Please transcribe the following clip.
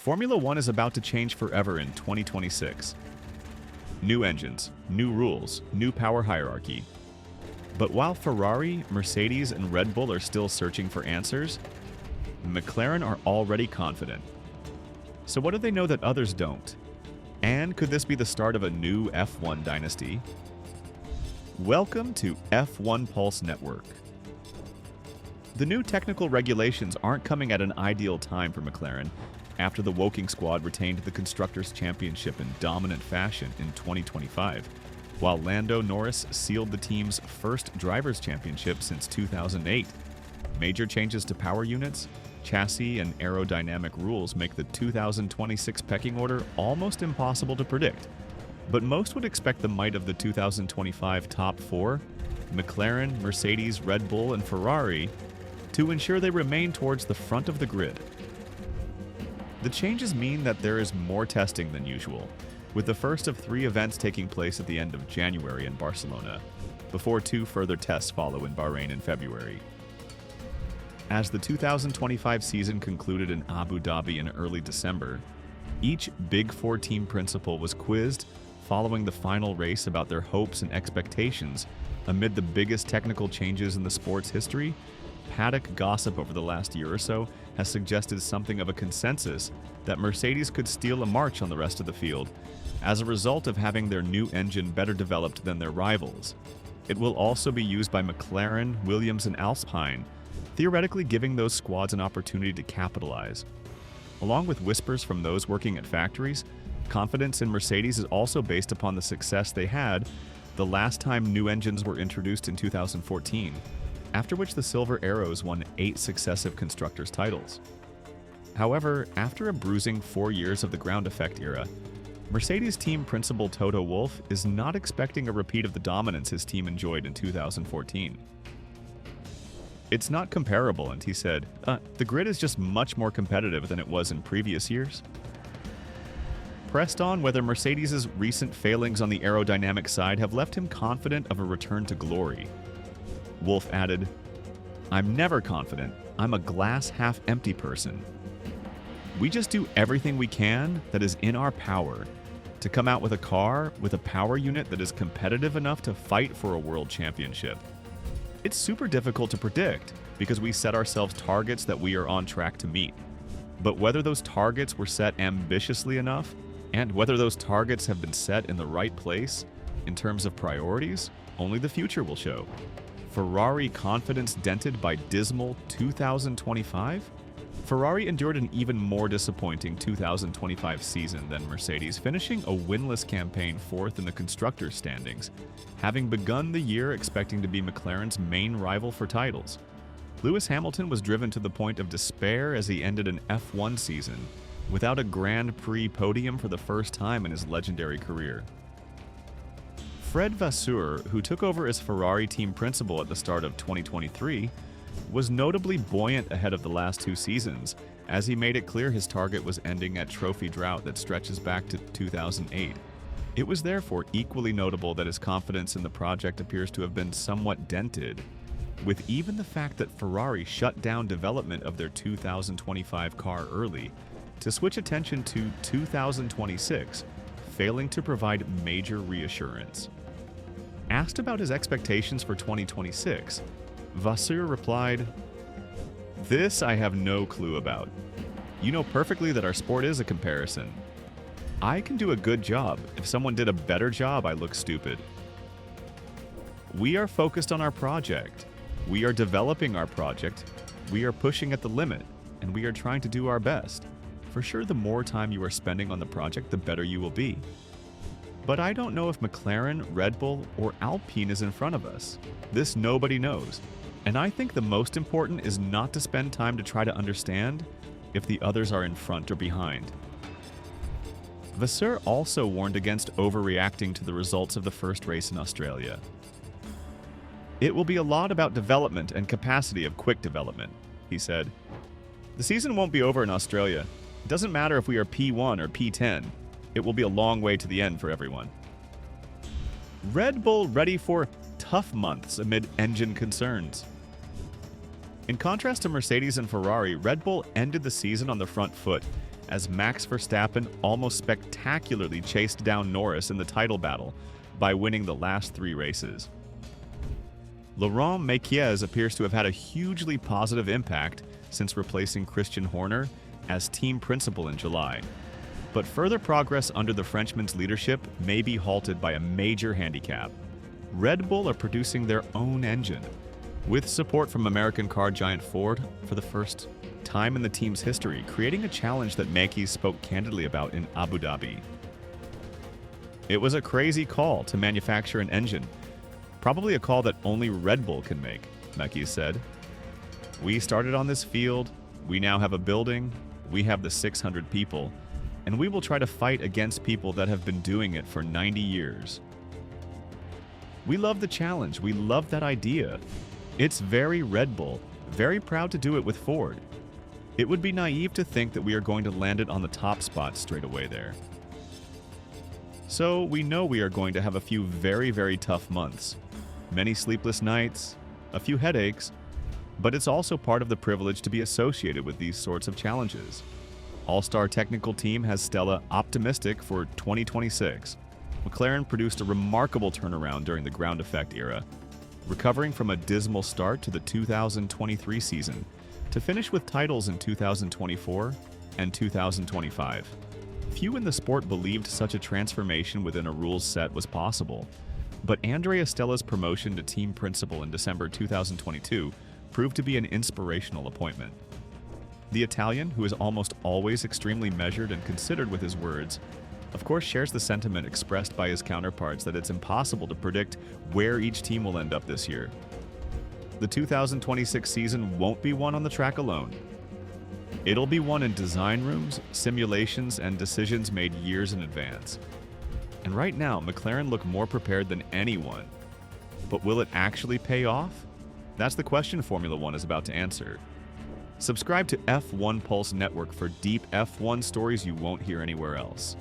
Formula One is about to change forever in 2026. New engines, new rules, new power hierarchy. But while Ferrari, Mercedes, and Red Bull are still searching for answers, McLaren are already confident. So what do they know that others don't? And could this be the start of a new F1 dynasty? Welcome to F1 Pulse Network. The new technical regulations aren't coming at an ideal time for McLaren after the Woking squad retained the Constructors' Championship in dominant fashion in 2025, while Lando Norris sealed the team's first Drivers' Championship since 2008. Major changes to power units, chassis, and aerodynamic rules make the 2026 pecking order almost impossible to predict. But most would expect the might of the 2025 top four, McLaren, Mercedes, Red Bull, and Ferrari, to ensure they remain towards the front of the grid. The changes mean that there is more testing than usual, with the first of 3 events taking place at the end of January in Barcelona, before 2 further tests follow in Bahrain in February. As the 2025 season concluded in Abu Dhabi in early December, each Big Four team principal was quizzed following the final race about their hopes and expectations amid the biggest technical changes in the sport's history. Paddock gossip over the last year or so has suggested something of a consensus that Mercedes could steal a march on the rest of the field as a result of having their new engine better developed than their rivals. It will also be used by McLaren, Williams, and Alpine, theoretically giving those squads an opportunity to capitalize. Along with whispers from those working at factories, confidence in Mercedes is also based upon the success they had the last time new engines were introduced in 2014, after which the Silver Arrows won 8 successive Constructors' titles. However, after a bruising 4 years of the ground effect era, Mercedes team principal Toto Wolff is not expecting a repeat of the dominance his team enjoyed in 2014. It's not comparable, and he said, the grid is just much more competitive than it was in previous years. Pressed on whether Mercedes' recent failings on the aerodynamic side have left him confident of a return to glory, Wolff added, "I'm never confident. I'm a glass-half-empty person. We just do everything we can that is in our power to come out with a car with a power unit that is competitive enough to fight for a world championship. It's super difficult to predict because we set ourselves targets that we are on track to meet. But whether those targets were set ambitiously enough and whether those targets have been set in the right place in terms of priorities, only the future will show." Ferrari confidence dented by dismal 2025? Ferrari endured an even more disappointing 2025 season than Mercedes, finishing a winless campaign 4th in the Constructors' standings, having begun the year expecting to be McLaren's main rival for titles. Lewis Hamilton was driven to the point of despair as he ended an F1 season without a Grand Prix podium for the first time in his legendary career. Fred Vasseur, who took over as Ferrari team principal at the start of 2023, was notably buoyant ahead of the last 2 seasons, as he made it clear his target was ending at trophy drought that stretches back to 2008. It was therefore equally notable that his confidence in the project appears to have been somewhat dented, with even the fact that Ferrari shut down development of their 2025 car early to switch attention to 2026, failing to provide major reassurance. Asked about his expectations for 2026, Vasseur replied, "This I have no clue about. You know perfectly that our sport is a comparison. I can do a good job. If someone did a better job, I look stupid. We are focused on our project. We are developing our project. We are pushing at the limit, and we are trying to do our best. For sure, the more time you are spending on the project, the better you will be. But I don't know if McLaren, Red Bull, or Alpine is in front of us. This nobody knows. And I think the most important is not to spend time to try to understand if the others are in front or behind." Vasseur also warned against overreacting to the results of the first race in Australia. "It will be a lot about development and capacity of quick development," he said. "The season won't be over in Australia. It doesn't matter if we are P1 or P10. It will be a long way to the end for everyone." Red Bull ready for tough months amid engine concerns. In contrast to Mercedes and Ferrari, Red Bull ended the season on the front foot as Max Verstappen almost spectacularly chased down Norris in the title battle by winning the last 3 races. Laurent Mekies appears to have had a hugely positive impact since replacing Christian Horner as team principal in July. But further progress under the Frenchman's leadership may be halted by a major handicap. Red Bull are producing their own engine, with support from American car giant Ford for the first time in the team's history, creating a challenge that Mekies spoke candidly about in Abu Dhabi. It was a crazy call to manufacture an engine, probably a call that only Red Bull can make, Mekies said. We started on this field, we now have a building, we have the 600 people, and we will try to fight against people that have been doing it for 90 years. We love the challenge, we love that idea. It's very Red Bull, very proud to do it with Ford. It would be naive to think that we are going to land it on the top spot straight away there. So we know we are going to have a few very, very tough months. Many sleepless nights, a few headaches, but it's also part of the privilege to be associated with these sorts of challenges. All-Star Technical Team has Stella optimistic for 2026. McLaren produced a remarkable turnaround during the ground effect era, recovering from a dismal start to the 2023 season to finish with titles in 2024 and 2025. Few in the sport believed such a transformation within a rules set was possible, but Andrea Stella's promotion to team principal in December 2022 proved to be an inspirational appointment. The Italian, who is almost always extremely measured and considered with his words, of course shares the sentiment expressed by his counterparts that it's impossible to predict where each team will end up this year. The 2026 season won't be won on the track alone. It'll be won in design rooms, simulations, and decisions made years in advance. And right now, McLaren look more prepared than anyone. But will it actually pay off? That's the question Formula One is about to answer. Subscribe to F1 Pulse Network for deep F1 stories you won't hear anywhere else.